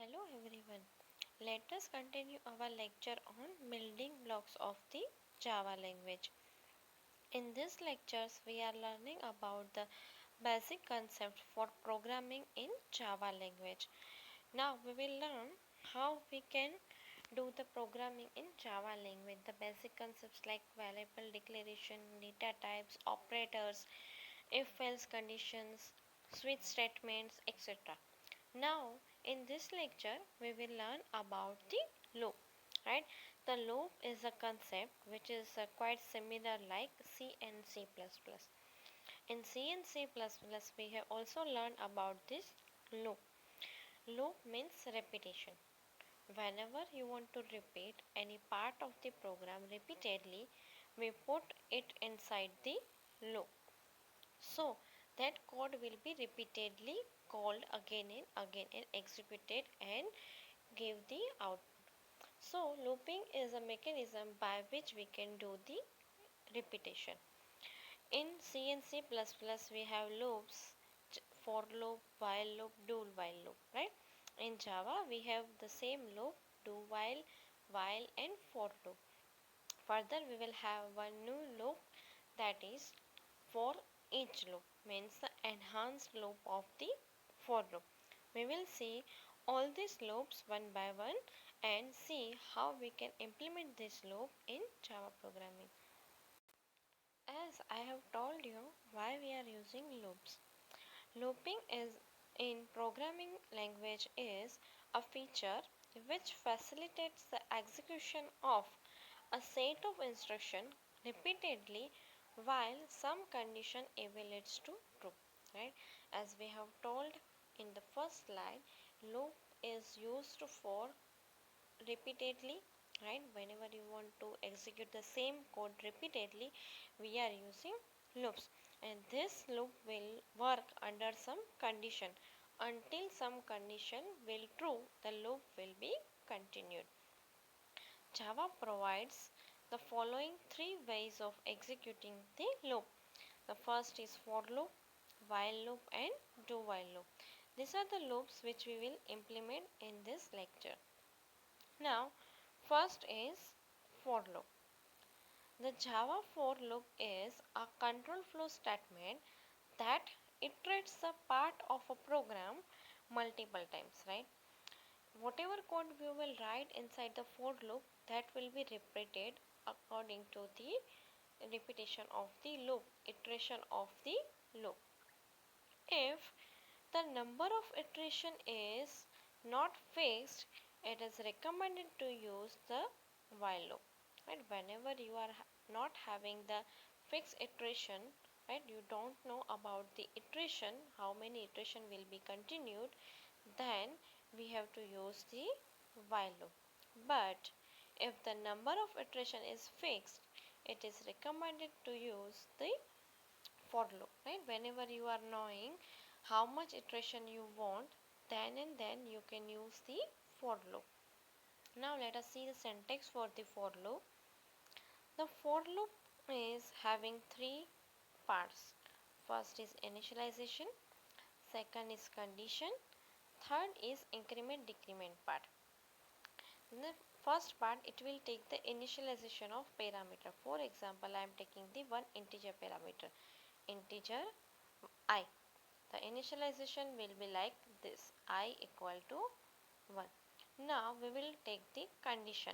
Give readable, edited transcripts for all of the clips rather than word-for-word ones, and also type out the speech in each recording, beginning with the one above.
Hello everyone. Let us continue our lecture on building blocks of the Java language. In these lectures, we are learning about the basic concept for programming in Java language. Now we will learn how we can do the programming in Java language. The basic concepts like variable declaration, data types, operators, if-else conditions, switch statements, etc. Now, in this lecture, we will learn about the loop, right? The loop is a concept which is quite similar like C and C++. In C and C++, we have also learned about this loop. Loop means repetition. Whenever you want to repeat any part of the program repeatedly, we put it inside the loop. So that code will be repeatedly called again and again and executed and give the output. So looping is a mechanism by which we can do the repetition. In C and C++ we have loops, for loop, while loop, do while loop, right? In Java we have the same loop, do while and for loop. Further we will have one new loop, that is for each loop, means the enhanced loop of the for loop. We will see all these loops one by one and see how we can implement this loop in Java programming. As I have told you why we are using loops. Looping is in programming language is a feature which facilitates the execution of a set of instructions repeatedly while some condition evaluates to true, right? As we have told in the first slide, loop is used for repeatedly, right? Whenever you want to execute the same code repeatedly, we are using loops, and this loop will work under some condition. Until some condition will true, the loop will be continued. Java provides the following three ways of executing the loop. The first is for loop, while loop and do while loop. These are the loops which we will implement in this lecture. Now, first is for loop. The Java for loop is a control flow statement that iterates a part of a program multiple times, right? Whatever code we will write inside the for loop, that will be repeated according to the repetition of the loop, iteration of the loop. If the number of iteration is not fixed, it is recommended to use the while loop. Right? Whenever you are not having the fixed iteration, right, you don't know about the iteration, how many iteration will be continued, then we have to use the while loop. But if the number of iteration is fixed, it is recommended to use the for loop, right? Whenever you are knowing how much iteration you want, then and then you can use the for loop. Now let us see the syntax for the for loop. The for loop is having three parts. First is initialization, second is condition, third is increment decrement part. In the first part, it will take the initialization of parameter. For example, I am taking the one integer parameter, integer I. The initialization will be like this, I equal to 1. Now we will take the condition.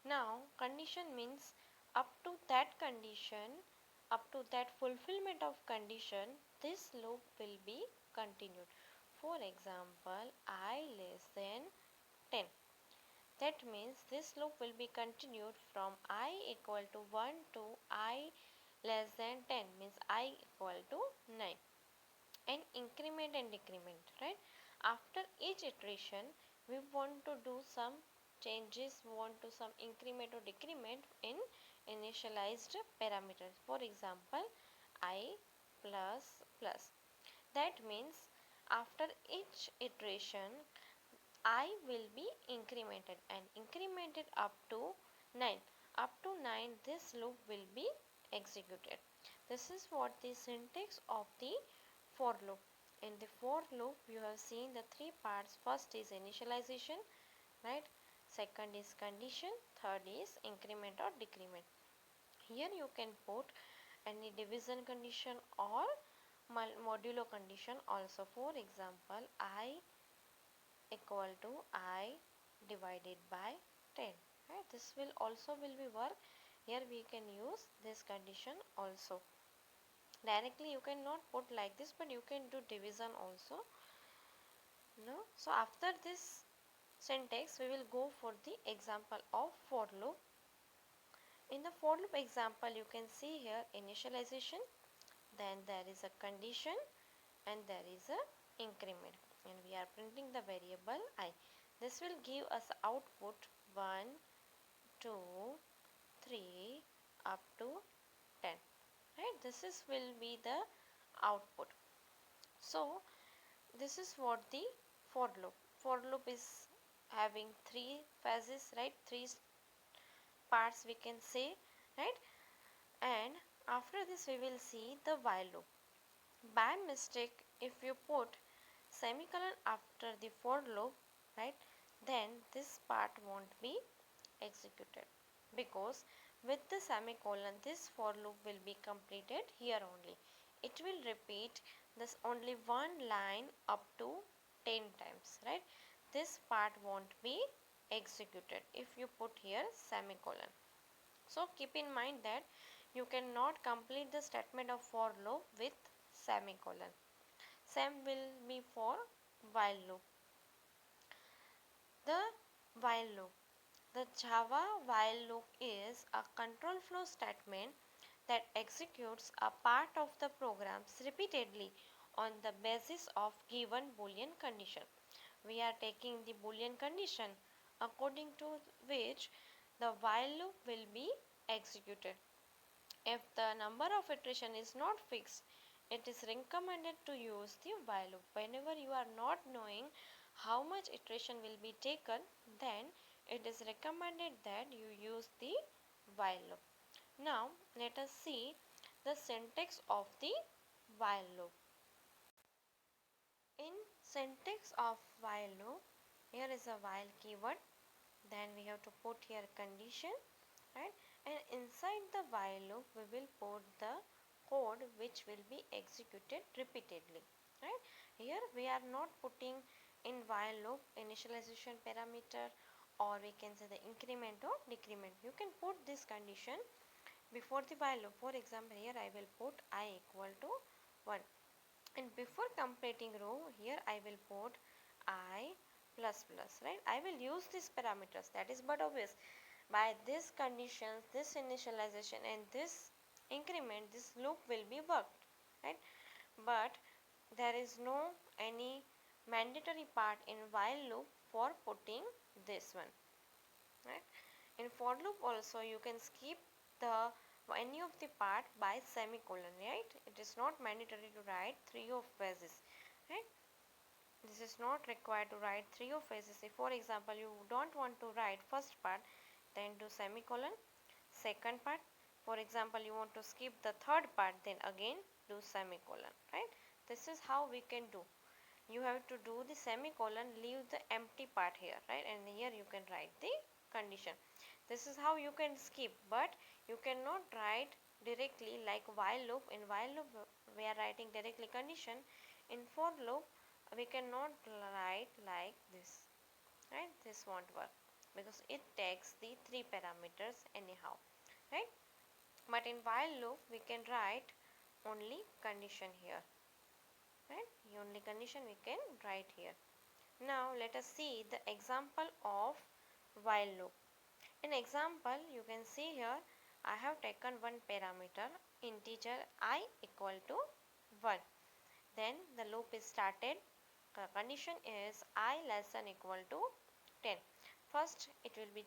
Now condition means up to that condition, up to that fulfillment of condition, this loop will be continued. For example, I less than 10. That means this loop will be continued from I equal to 1 to I less than 10, means I equal to 9. And increment and decrement, right? After each iteration, we want to do some changes, we want to some increment or decrement in initialized parameters. For example, I plus plus. That means after each iteration, I will be incremented and incremented up to 9. Up to 9, this loop will be executed. This is what the syntax of the for loop. In the for loop, you have seen the three parts. First is initialization, right? Second is condition. Third is increment or decrement. Here you can put any division condition or modulo condition also. For example, I equal to I divided by 10. Right? This will also be work. Here we can use this condition also. Directly you cannot put like this, but you can do division also. No? So after this syntax, we will go for the example of for loop. In the for loop example, you can see here initialization, then there is a condition, and there is a increment, and we are printing the variable I. This will give us output 1, 2, 3 up to 10. Right? This is will be the output. So this is what the for loop. For loop is having three phases, right? Three parts we can say, right? And after this we will see the while loop. By mistake, if you put semicolon after the for loop, right, then this part won't be executed, because with the semicolon this for loop will be completed here only. It will repeat this only one line up to 10 times, right? This part won't be executed if you put here semicolon. So keep in mind that you cannot complete the statement of for loop with semicolon. Same will be for while loop. The while loop. The Java while loop is a control flow statement that executes a part of the programs repeatedly on the basis of given Boolean condition. We are taking the Boolean condition according to which the while loop will be executed. If the number of iteration is not fixed, it is recommended to use the while loop. Whenever you are not knowing how much iteration will be taken, then it is recommended that you use the while loop. Now let us see the syntax of the while loop. In syntax of while loop, here is a while keyword, then we have to put here condition, right? And inside the while loop we will put the code which will be executed repeatedly, right? Here we are not putting in while loop initialization parameter, or we can say the increment or decrement. You can put this condition before the while loop. For example, here I will put I equal to 1, and before completing row here I will put I plus plus, right? I will use these parameters, that is but obvious. By this conditions, this initialization and this increment, this loop will be worked, right? But there is no any mandatory part in while loop for putting this one, right? In for loop also you can skip the any of the part by semicolon, right? It is not mandatory to write three of phases, right? This is not required to write three of phases. If for example you don't want to write first part, then do semicolon. Second part, for example you want to skip the third part, then again do semicolon, right? This is how we can do. You have to do the semicolon, leave the empty part here, right? And here you can write the condition. This is how you can skip, but you cannot write directly like while loop. In while loop we are writing directly condition. In for loop we cannot write like this, right? This won't work because it takes the three parameters anyhow, right? But in while loop we can write only condition here, right? Only condition we can write here. Now let us see the example of while loop. In example you can see here I have taken one parameter integer I equal to 1. Then the loop is started. The condition is I less than equal to 10. First it will be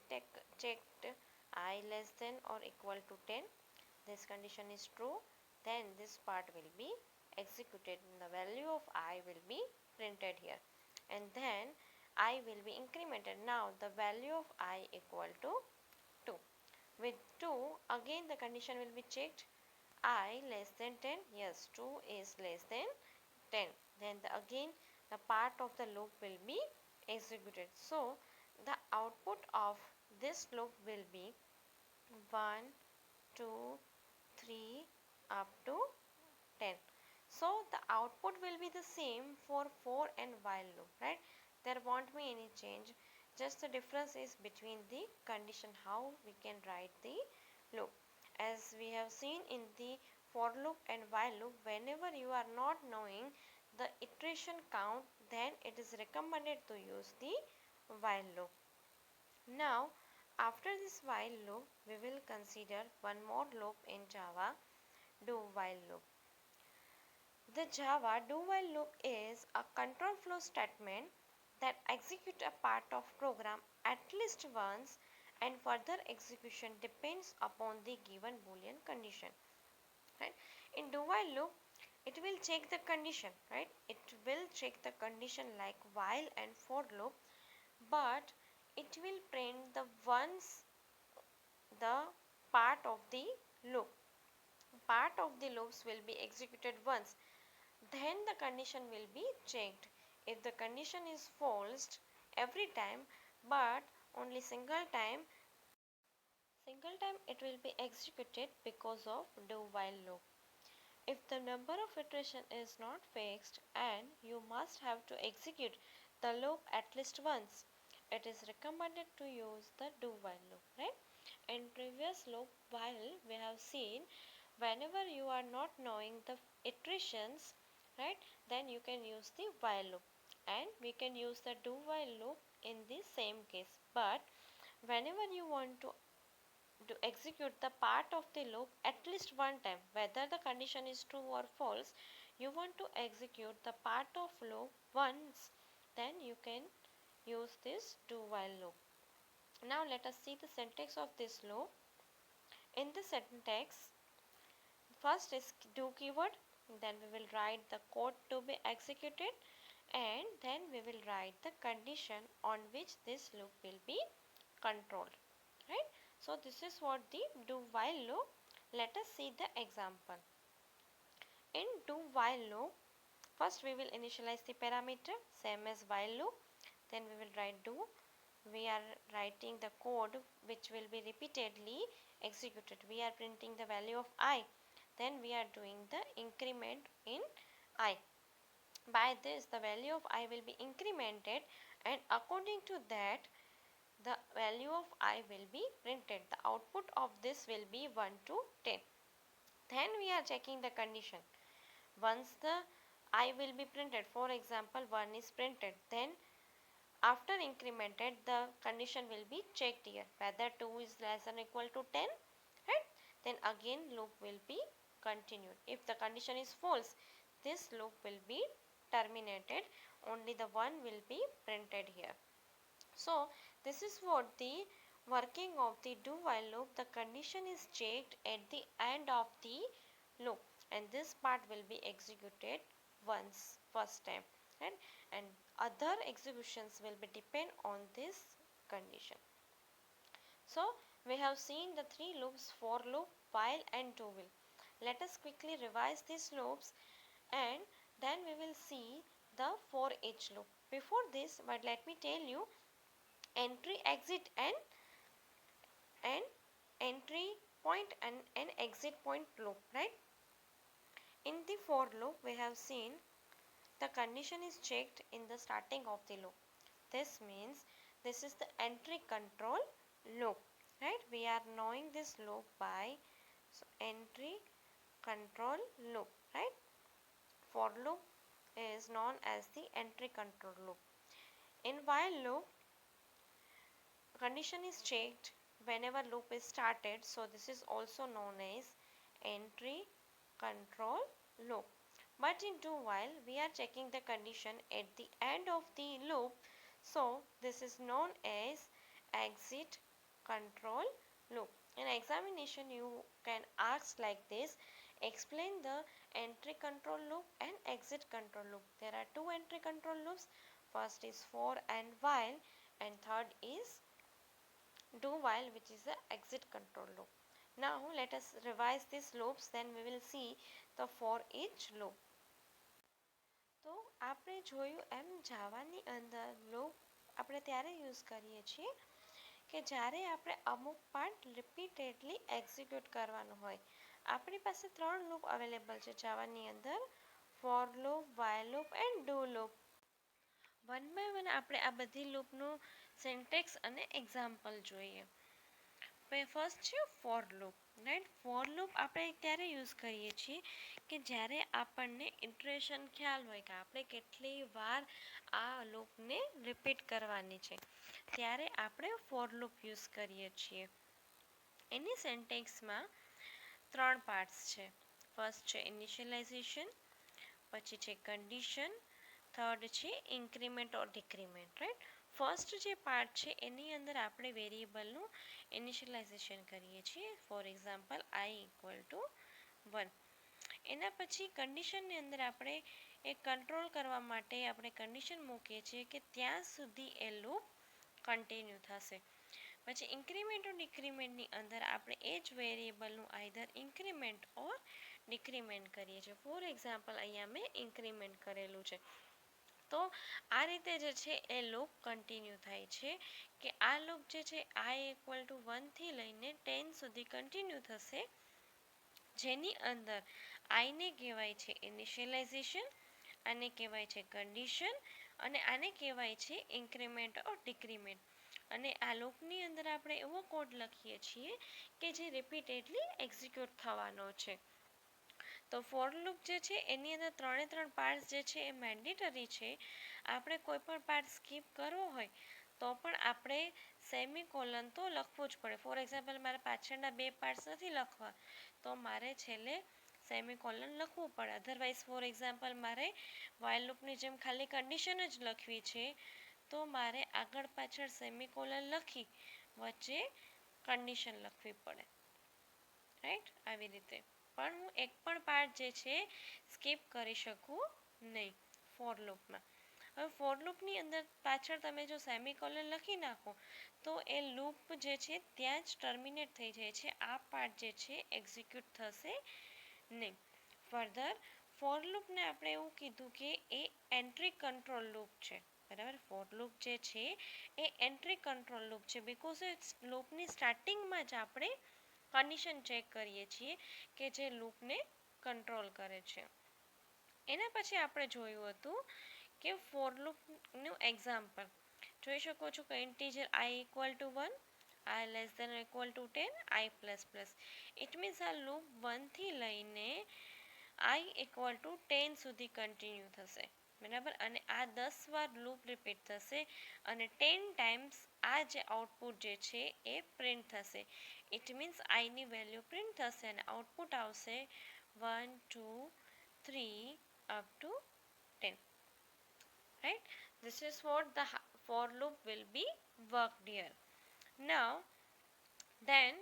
checked I less than or equal to 10. This condition is true. Then this part will be executed and the value of I will be printed here. And then I will be incremented. Now the value of I equal to 2. With 2 again the condition will be checked. I less than 10. Yes, 2 is less than 10. then again the part of the loop will be executed. So the output of this loop will be 1, 2, 3 up to 10. So the output will be the same for for and while loop, right? There won't be any change. Just the difference is between the condition how we can write the loop. As we have seen in the for loop and while loop, whenever you are not knowing the iteration count, then it is recommended to use the while loop. Now, after this while loop, we will consider one more loop in Java, do while loop. The Java do while loop is a control flow statement that executes a part of program at least once, and further execution depends upon the given boolean condition. Right? In do while loop, it will check the condition, right? It will check the condition like while and for loop, but it will print the once the part of the loop. Part of the loops will be executed once, then the condition will be checked. If the condition is false every time, but only single time it will be executed because of do while loop. If the number of iteration is not fixed and you must have to execute the loop at least once, it is recommended to use the do while loop, right? In previous loop while we have seen, whenever you are not knowing the iterations, right, then you can use the while loop, and we can use the do while loop in the same case. But whenever you want to execute the part of the loop at least one time, whether the condition is true or false, you want to execute the part of loop once, then you can use this do while loop. Now let us see the syntax of this loop. In the syntax, first is do keyword, then we will write the code to be executed, and then we will write the condition on which this loop will be controlled, right? So this is what the do while loop. Let us see the example. In do while loop, first we will initialize the parameter same as while loop, then we will write do. We are writing the code which will be repeatedly executed. We are printing the value of I, then we are doing the increment in I. By this the value of I will be incremented, and according to that the value of I will be printed. The output of this will be 1 to 10. Then we are checking the condition. Once the I will be printed, for example 1 is printed, then after incremented the condition will be checked here whether 2 is less than or equal to 10, right? Then again loop will be continued. If the condition is false, this loop will be terminated, only the 1 will be printed here. So this is what the working of the do while loop. The condition is checked at the end of the loop, and this part will be executed once first time, right? And other executions will be depend on this condition. So we have seen the three loops: for loop, while and do while. Let us quickly revise these loops, and then we will see the for each loop. Before this, but let me tell you, entry exit and entry point and an exit point loop, right? In the for loop we have seen the condition is checked in the starting of the loop. This means this is the entry control loop, right? We are knowing this loop by so entry control loop, right? For loop is known as the entry control loop. In while loop, condition is checked whenever loop is started, so this is also known as entry control loop. But in do while we are checking the condition at the end of the loop, so this is known as exit control loop. In examination you can ask like this: explain the entry control loop and exit control loop. There are two entry control loops. First is for and while, and third is do while, which is the exit control loop. Now let us revise these loops, then we will see the for each loop. So આપણે જોયું એમ જાવાની અંદર loop આપણે ત્યારે use કરીએ છીએ કે જ્યારે આપણે અમુક પાર્ટ રિપીટેડલી એક્ઝિક્યુટ કરવાનું હોય. આપણી પાસે 3 લૂપ અવેલેબલ છે જાવાની અંદર, for loop, while loop and do loop. One by one આપણે આ બધી લૂપનું સિન્ટેક્સ અને એક્ઝામ્પલ જોઈએ. ફર્સ્ટ છે for loop, right. For loop આપણે ત્યારે યુઝ કરીએ છીએ કે જ્યારે આપણને ઇટરેશન ખ્યાલ હોય કે આપણે કેટલી વાર આ લૂપને રિપીટ કરવાની છે, ત્યારે આપણે ફોર લૂપ યુઝ કરીએ છીએ. એની સેન્ટેક્સમાં 3 પાર્ટ્સ છે. ફર્સ્ટ છે ઇનિશિયલાઇઝેશન, પછી છે કન્ડિશન, થર્ડ છે ઇન્ક્રીમેન્ટ ઓર ડિક્રીમેન્ટ, રાઈટ. ફર્સ્ટ જે પાર્ટ છે એની અંદર આપણે વેરિયેબલનું ઇનિશિયલાઇઝેશન કરીએ છીએ. For example I equal to 1. એના પછી કન્ડિશનની અંદર આપણે એ કંટ્રોલ કરવા માટે આપણે કન્ડિશન મૂકીએ છીએ કે ત્યાં સુધી એ લૂપ કન્ટિન્યુ થશે. પછી ઇન્ક્રીમેન્ટ ઓર ડિક્રીમેન્ટની અંદર આપણે એ જ વેરિયેબલનું આઈધર ઇન્ક્રીમેન્ટ ઓર ડિક્રીમેન્ટ કરીએ છીએ. ફોર એક્ઝામ્પલ અહીંયા મેં ઇન્ક્રીમેન્ટ કરેલું છે. તો આ રીતે જે છે એ લૂપ કન્ટિન્યુ થાય છે કે આ લૂપ જે છે આઈ ઇક્વલ ટુ 1 થી લઈને 10 સુધી કન્ટિન્યુ થશે, જેની અંદર આઈને કહેવાય છે ઇનિશિયલાઇઝેશન, આને કહેવાય છે કન્ડિશન અને આને કહેવાય છે ઇન્ક્રીમેન્ટ ઓર ડિક્રીમેન્ટ. અને આ લૂપની અંદર આપણે એવો કોડ લખીએ છીએ કે જે રિપીટેડલી એક્ઝિક્યુટ થવાનો છે. તો ફોર લૂપ જે છે એની અંદર 3 પાર્ટ્સ જે છે એ મેન્ડેટરી છે. આપણે કોઈ પણ પાર્ટ સ્કીપ કરવો હોય તો પણ આપણે સેમિકોલન તો લખવું જ પડે. ફોર એક્ઝામ્પલ મારે પાછળના 2 પાર્ટ્સ નથી લખવા, તો મારે છેલ્લે સેમિકોલન લખવું પડે. અધરવાઇઝ ફોર એક્ઝામ્પલ મારે વાઇલ લૂપની જેમ ખાલી કન્ડિશન જ લખવી છે, તો મારે આગળ પાછળ સેમિકોલન લખી વચ્ચે કન્ડિશન લખવી પડે, રાઈટ. આવી રીતે પણ હું એક પણ પાર્ટ જે છે સ્કીપ કરી શકું નહીં ફોર લૂપમાં. હવે ફોર લૂપની અંદર પાછળ તમે જો સેમિકોલન લખી નાખો તો એ લૂપ જે છે ત્યાં જ ટર્મિનેટ થઈ જાય છે. આ પાર્ટ જે છે એક્ઝિક્યુટ થશે નહીં. ફર્ધર ફોર લૂપને આપણે એવું કીધું કે એ એન્ટ્રી કંટ્રોલ લૂપ છે, બરાબર. ફોર લૂપ જે છે એ એન્ટ્રી કંટ્રોલ લૂપ છે, બિકોઝ એ લૂપની સ્ટાર્ટિંગમાં જ આપણે કન્ડિશન ચેક કરીએ છીએ કે જે લૂપને કંટ્રોલ કરે છે. એના પછી આપણે જોયું હતું કે ફોર લૂપનું એક્ઝામ્પલ જોઈ શકો છો કે integer i equal to 1, i less than equal to 10, i plus plus. It means આ લૂપ 1 થી લઈને આઈ ઇક્વલ ટુ 10 સુધી કન્ટિન્યુ થશે, બરાબર. અને આ 10 વાર લૂપ રિપીટ થશે અને 10 ટાઈમ્સ આ જે આઉટપુટ જે છે એ પ્રિન્ટ થશે. ઇટ મીન્સ આઈની વેલ્યુ પ્રિન્ટ થશે અને આઉટપુટ આવશે 1, 2, 3 up to 10, right. This is what the for loop will be worked here. Now then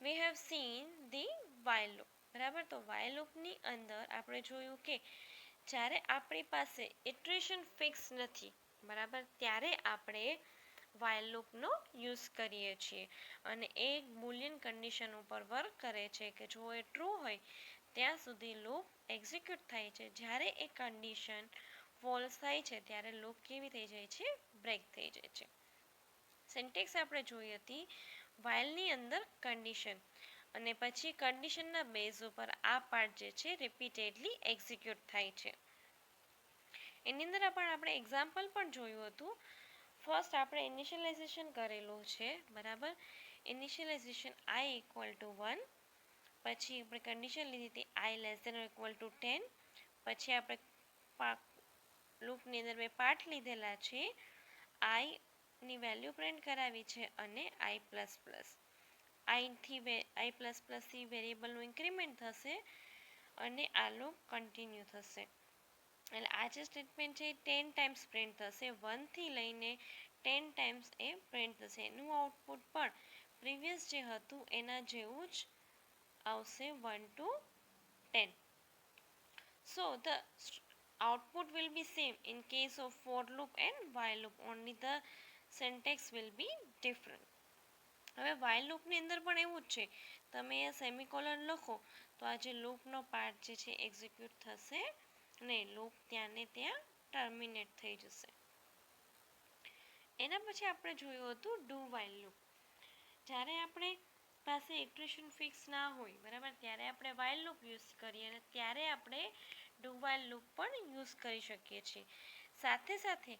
we have seen the while loop, બરાબર. તો while loopની અંદર આપણે જોયું કે જ્યારે આપણી પાસે ઇટરેશન ફિક્સ નથી, બરાબર, ત્યારે આપણે while loopનો યુઝ કરીએ છીએ અને એ બુલિયન કન્ડિશન ઉપર વર્ક કરે છે કે જો એ ટ્રુ હોય ત્યાં સુધી લૂપ એક્ઝિક્યુટ થાય છે. જ્યારે એ કન્ડિશન ફોલ્સ થાય છે ત્યારે લૂપ કેવી થઈ જાય છે, બ્રેક થઈ જાય છે. સિન્ટેક્સ આપણે જોઈ હતી વાઇલની અંદર કન્ડિશન અને પછી કન્ડિશનના બેઝ ઉપર આ પાર્ટ જે છે રિપીટેડલી એક્ઝિક્યુટ થાય છે. એની અંદર પણ આપણે એક્ઝામ્પલ પણ જોયું હતું. ફર્સ્ટ આપણે ઇનિશિયલાઇઝેશન કરેલું છે, બરાબર. ઇનિશિયલાઇઝેશન આઈ ઇક્વલ ટુ 1, પછી આપણે કન્ડિશન લીધી હતી આઈ લેસ દેન ઇક્વલ ટુ 10, પછી આપણે લૂપની અંદર 2 પાર્ટ લીધેલા છે, આઈની વેલ્યુ પ્રિન્ટ કરાવી છે અને આઈ પ્લસ પ્લસ. આઈ પ્લસ પ્લસથી વેરિયેબલનું ઇન્ક્રીમેન્ટ થશે અને આ લૂપ કન્ટિન્યુ થશે. એટલે આ જે સ્ટેટમેન્ટ છે એ 10 ટાઈમ્સ પ્રિન્ટ થશે, 1 થી લઈને 10 ટાઈમ્સ એ પ્રિન્ટ થશે. એનું આઉટપુટ પણ પ્રીવિયસ જે હતું એના જેવું જ આવશે, 1 to 10. So the output will be same in case of for loop and while loop, only the syntax will be different. હવે while લૂપની અંદર પણ એવું જ છે, તમે સેમિકોલન લખો તો આ જે લૂપનો પાર્ટ જે છે એક્ઝિક્યુટ થશે અને લૂપ ત્યાં ને ત્યાં ટર્મિનેટ થઈ જશે. એના પછી આપણે જોયું હતું ડુ વાઇલ લૂપ. જ્યારે આપણે પાસે ઇટરેશન ફિક્સ ના હોય બરાબર, ત્યારે આપણે વાઇલ લૂપ યુઝ કરીએ અને ત્યારે આપણે ડુ વાઇલ લૂપ પણ યુઝ કરી શકીએ છીએ. સાથે સાથે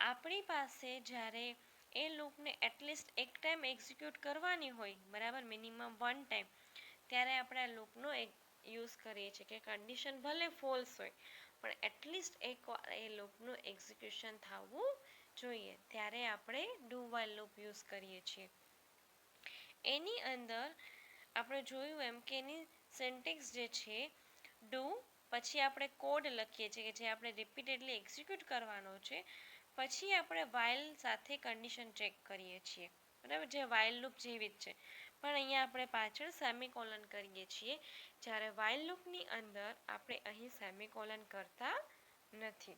આપણી પાસે જ્યારે એ લૂપને એટલીસ્ટ એક ટાઈમ એક્ઝિક્યુટ કરવાની હોય બરાબર, મિનિમમ વન ટાઈમ, ત્યારે આપણે આ લૂપનો યુઝ કરીએ છીએ કે કન્ડિશન ભલે ફોલ્સ હોય પણ એટલીસ્ટ એકવાર એ લૂપનું એક્ઝિક્યુશન થવું જોઈએ, ત્યારે આપણે ડુ વાઇલ લૂપ યુઝ કરીએ છીએ. એની અંદર આપણે જોયું એમ કે એની સિન્ટેક્સ જે છે ડુ, પછી આપણે કોડ લખીએ છીએ કે જે આપણે રિપીટેડલી એક્ઝિક્યુટ કરવાનો છે, પછી આપણે વાઇલ સાથે કન્ડિશન ચેક કરીએ છીએ બરાબર, જે વાઇલ લૂપ જેવી જ છે. પણ અહીંયા આપણે પાછળ સેમિકોલન કરીએ છીએ, જ્યારે વાઇલ લૂપની અંદર આપણે અહીં સેમિકોલન કરતા નથી.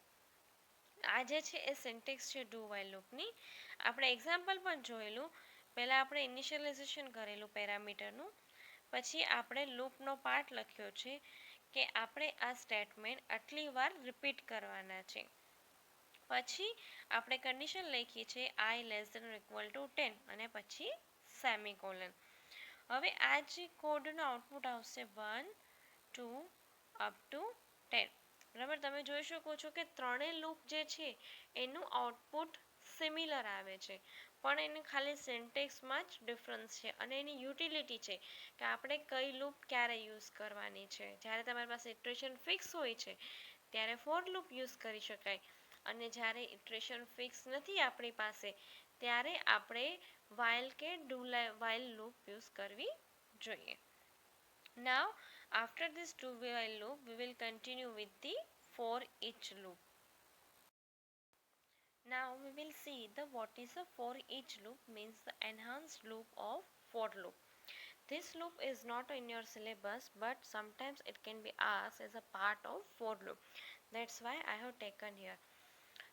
આ જે છે એ સિન્ટેક્સ છે ડુ વાઇલ લૂપની. આપણે એક્ઝામ્પલ પણ જોયેલું. પહેલાં આપણે ઇનિશિયલાઇઝેશન કરેલું પેરામીટરનું, પછી આપણે લૂપનો પાર્ટ લખ્યો છે કે આપણે આ સ્ટેટમેન્ટ આટલી વાર રિપીટ કરવાના છે. પછી આપણે કન્ડિશન લખીએ છીએ I less than or equal to 10 અને પછી સેમિકોલન. હવે આ જે કોડનું આઉટપુટ આવશે 1 2 અપ ટુ 10 બરાબર. તમે જોઈ શકો છો કે ત્રણેય લૂપ જે છે એનું આઉટપુટ સિમિલર આવે છે, પણ એને ખાલી સિન્ટેક્સમાં જ ડિફરન્સ છે અને એની યુટિલિટી છે કે આપણે કઈ લૂપ ક્યારે યુઝ કરવાની છે. જ્યારે તમારી પાસે ઇટરેશન ફિક્સ હોય છે ત્યારે ફોર લૂપ યુઝ કરી શકાય, અને જ્યારે ઇટરેશન ફિક્સ નથી આપણી પાસે ત્યારે આપણે વાઇલ કે ડુ વાઇલ લૂપ યુઝ કરવી જોઈએ. Now after this do while loop we will continue with the for each loop. Now we will see the what is a for each loop, means the enhanced loop of for loop. This loop is not in your syllabus but sometimes it can be asked as a part of for loop. That's why I have taken here.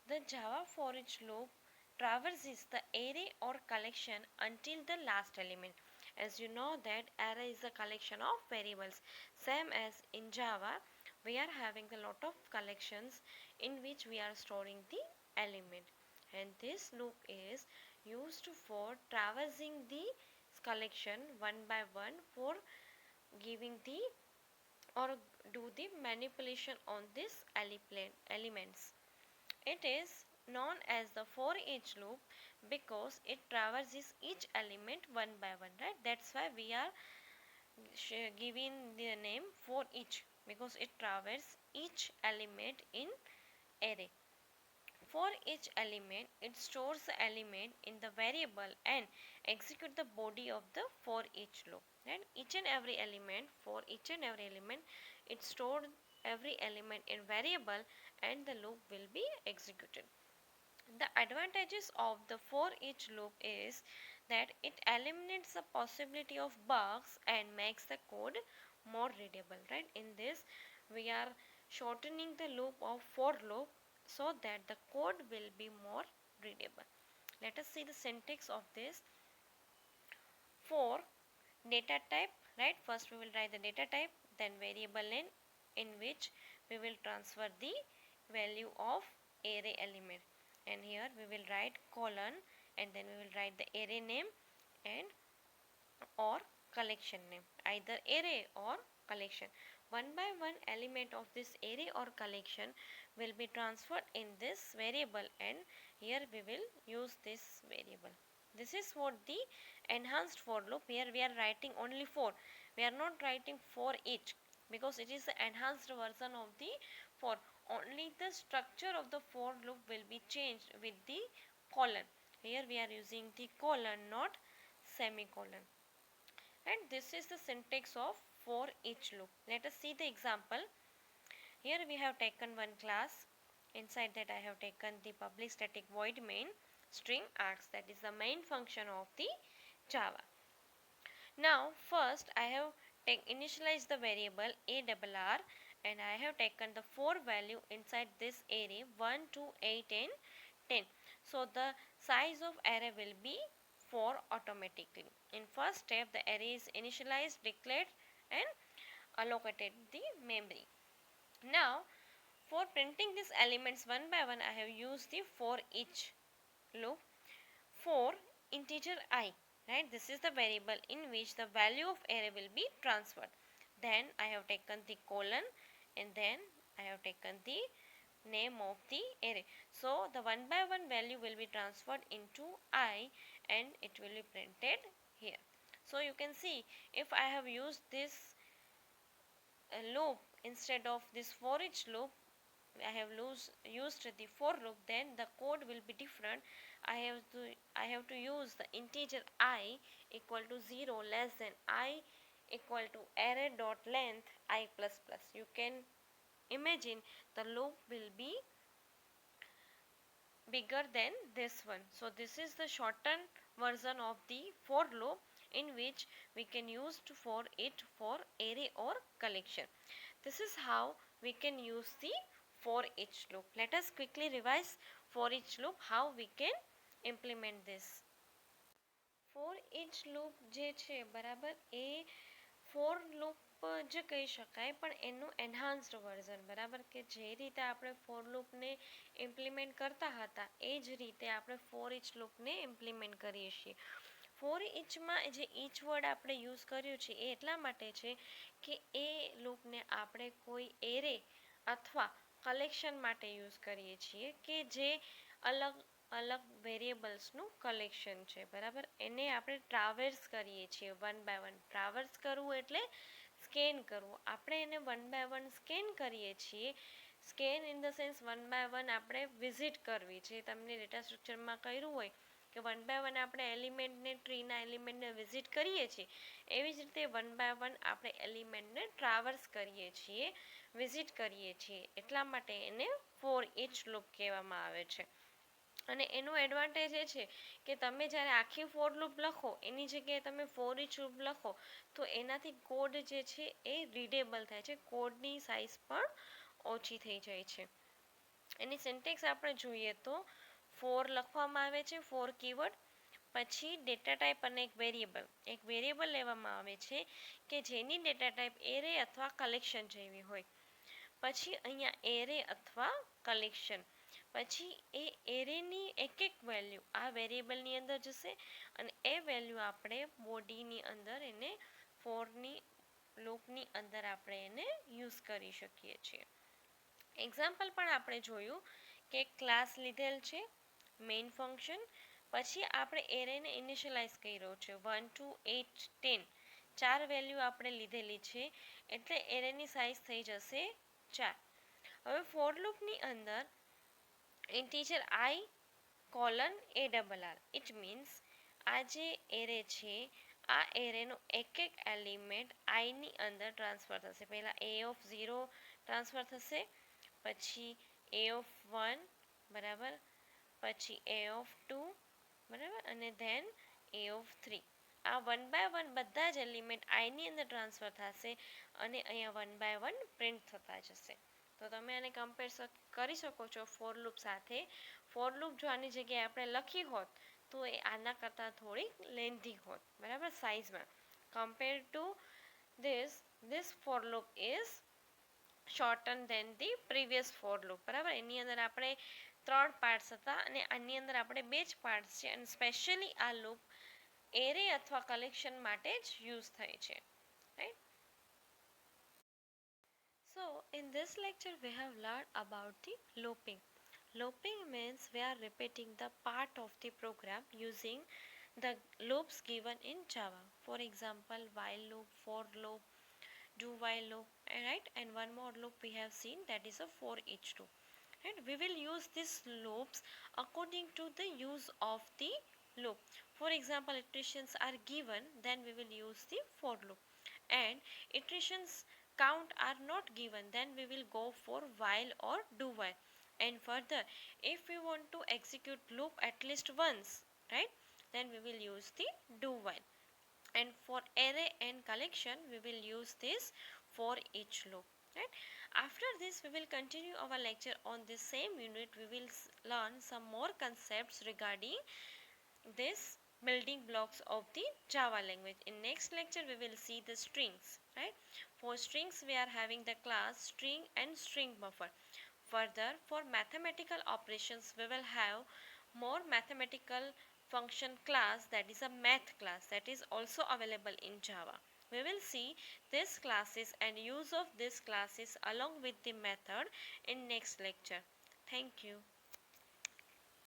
The Java for each loop traverses the array or collection until the last element. As you know that array is a collection of variables. Same as in Java, we are having a lot of collections in which we are storing the element. And this loop is used for traversing the collection one by one for giving the or do the manipulation on this elements. It is known as the for each loop because it traverses each element one by one, right? That's why we are giving the name for each, because it traverses each element in array. For each element, it stores the element in the variable and execute the body of the for each loop. And each and every element, for each and every element, it stored every element in variable and the loop will be executed. The advantages of the for each loop is that it eliminates the possibility of bugs and makes the code more readable, right? In this we are shortening the loop of for loop so that the code will be more readable. Let us see the syntax of this. For data type, right? First we will write the data type, then variable name in which we will transfer the value of array element, and here we will write colon and then we will write the array name and or collection name, either array or collection. One by one element of this array or collection will be transferred in this variable, and here we will use this variable. This is what the enhanced for loop. Here we are writing only for, we are not writing for each because it is the enhanced version of the for. Only the structure of the for loop will be changed with the colon. Here we are using the colon, not semicolon. And this is the syntax of for each loop. Let us see the example. Here we have taken one class. Inside that I have taken the public static void main string args, that is the main function of the Java. Now first I have initialized the variable arr and I have taken the for value inside this array 1, 2, 8 and 10. So the size of array will be 4 automatically. In first step the array is initialized, declared and allocated the memory. Now For printing these elements one by one, I have used the for each loop. For integer I, right, this is the variable in which the value of array will be transferred. Then I have taken the colon, and then I have taken the name of the array. So the one by one value will be transferred into I, and it will be printed here. So you can see, if I have used this loop instead of this for each loop, I have used the for loop, then the code will be different. I have to use the integer I equal to 0 less than I equal to array dot length I plus plus. You can imagine the loop will be bigger than this one. So this is the shortened version of the for loop, in which we can use for it for array or collection. This is how we can use the for each loop. Let us quickly revise for each loop, how we can implement this. For each loop જે છે બરાબર, એ for loop જ કહી શકાય, પણ એનું enhanced version, બરાબર, કે જે રીતે આપણે ફોર લૂપને ઇમ્પ્લિમેન્ટ કરતા હતા એ જ રીતે આપણે ફોર ઇચ લૂપને ઇમ્પ્લિમેન્ટ કરીએ છીએ. ફોર ઇચમાં જે ઇચ વર્ડ આપણે યુઝ કર્યું છે એ એટલા માટે છે કે એ લૂપને આપણે કોઈ એરે અથવા કલેક્શન માટે યુઝ કરીએ છીએ કે જે અલગ અલગ વેરિયેબલ્સનું કલેક્શન છે, બરાબર. એને આપણે ટ્રાવેર્સ કરીએ છીએ વન બાય વન. ટ્રાવેર્સ કરવું એટલે સ્કેન કરવું. આપણે એને વન બાય વન સ્કેન કરીએ છીએ. Scan in the sense one by one આપણે વિઝિટ કરવી, જે તમને ડેટા સ્ટ્રક્ચરમાં કર્યું હોય કે વન બાય વન આપણે એલિમેન્ટને, ટ્રીના એલિમેન્ટને વિઝિટ કરીએ છીએ, એવી જ રીતે વન બાય વન આપણે એલિમેન્ટને ટ્રાવર્સ કરીએ છીએ, વિઝિટ કરીએ છીએ. એટલા માટે એને ફોર ઇચ લૂપ કહેવામાં આવે છે. અને એનું એડવાન્ટેજ એ છે કે તમે જ્યારે આખી ફોર લૂપ લખો એની જગ્યાએ તમે ફોર ઇચ લૂપ લખો તો એનાથી કોડ જે છે એ રીડેબલ થાય છે, કોડની સાઇઝ પણ ઓછી થઈ જાય છે. એની સિન્ટેક્સ આપણે જોઈએ તો ફોર લખવામાં આવે છે, ફોર કીવર્ડ, પછી ડેટા ટાઈપ અને એક વેરિયેબલ લેવામાં આવે છે કે જેની ડેટા ટાઈપ એરે અથવા કલેક્શન જેવી હોય. પછી અહીંયા એરે અથવા કલેક્શન, પછી એ એરેની એક વેલ્યુ આ વેરિયેબલની અંદર જશે, અને એ વેલ્યુ આપણે બોડીની અંદર એને ફોરની લૂપની અંદર આપણે એને યુઝ કરી શકીએ છીએ. એક્ઝામ્પલ પણ આપણે જોયું કે ક્લાસ લીધેલ છે, મેઇન ફંક્શન, પછી આપણે એરેને ઇનિશિયલાઇઝ કર્યો છે 1 2 8 10, 4 વેલ્યુ આપણે લીધેલી છે, એટલે એરેની સાઇઝ થઈ જશે 4. હવે ફોર લૂપની અંદર integer I colon ARR, it means આ જે એરે છે આ એરેનો એક એલિમેન્ટ આઈની અંદર ટ્રાન્સફર થશે. પહેલાં A ઓફ 0 ટ્રાન્સફર થશે, પછી A ઓફ 1, બરાબર, પછી A ઓફ 2, બરાબર, અને ધેન A ઓફ 3. આ વન બાય વન બધા જ એલિમેન્ટ આઈની અંદર ટ્રાન્સફર થશે અને અહીંયા વન બાય વન પ્રિન્ટ થતા જશે. તો તમે આને કમ્પેર કરી શકો છો ફોર લૂપ સાથે. ફોર લૂપ જો આની જગ્યાએ આપણે લખી હોત તો એ આના કરતાં થોડીક લેન્ધી હોત, બરાબર, સાઇઝમાં. Compare to this for loop is shorter than the previous for loop, બરાબર. એની અંદર આપણે 3 પાર્ટ્સ હતા અને આની અંદર આપણે 2 જ પાર્ટ્સ છે, અને સ્પેશિયલી આ લૂપ એરે અથવા કલેક્શન માટે જ યુઝ થાય છે, right. So in this lecture we have learned about the looping. Looping means we are repeating the part of the program using the loops given in Java. For example, while loop, for loop, do while loop, right? And one more loop we have seen, that is a for each loop. And we will use these loops according to the use of the loop. For example, iterations are given, then we will use the for loop. And iterations count are not given, then we will go for while or do while. And further, if we want to execute loop at least once, right, then we will use the do while. And for array and collection we will use this for each loop, right. After this we will continue our lecture on this same unit. We will learn some more concepts regarding this building blocks of the Java language. In next lecture we will see the strings, right. For strings we are having the class string and string buffer. Further, for mathematical operations, we will have more mathematical function class, that is a math class, that is also available in Java. We will see these classes and use of these classes along with the method in next lecture. Thank you.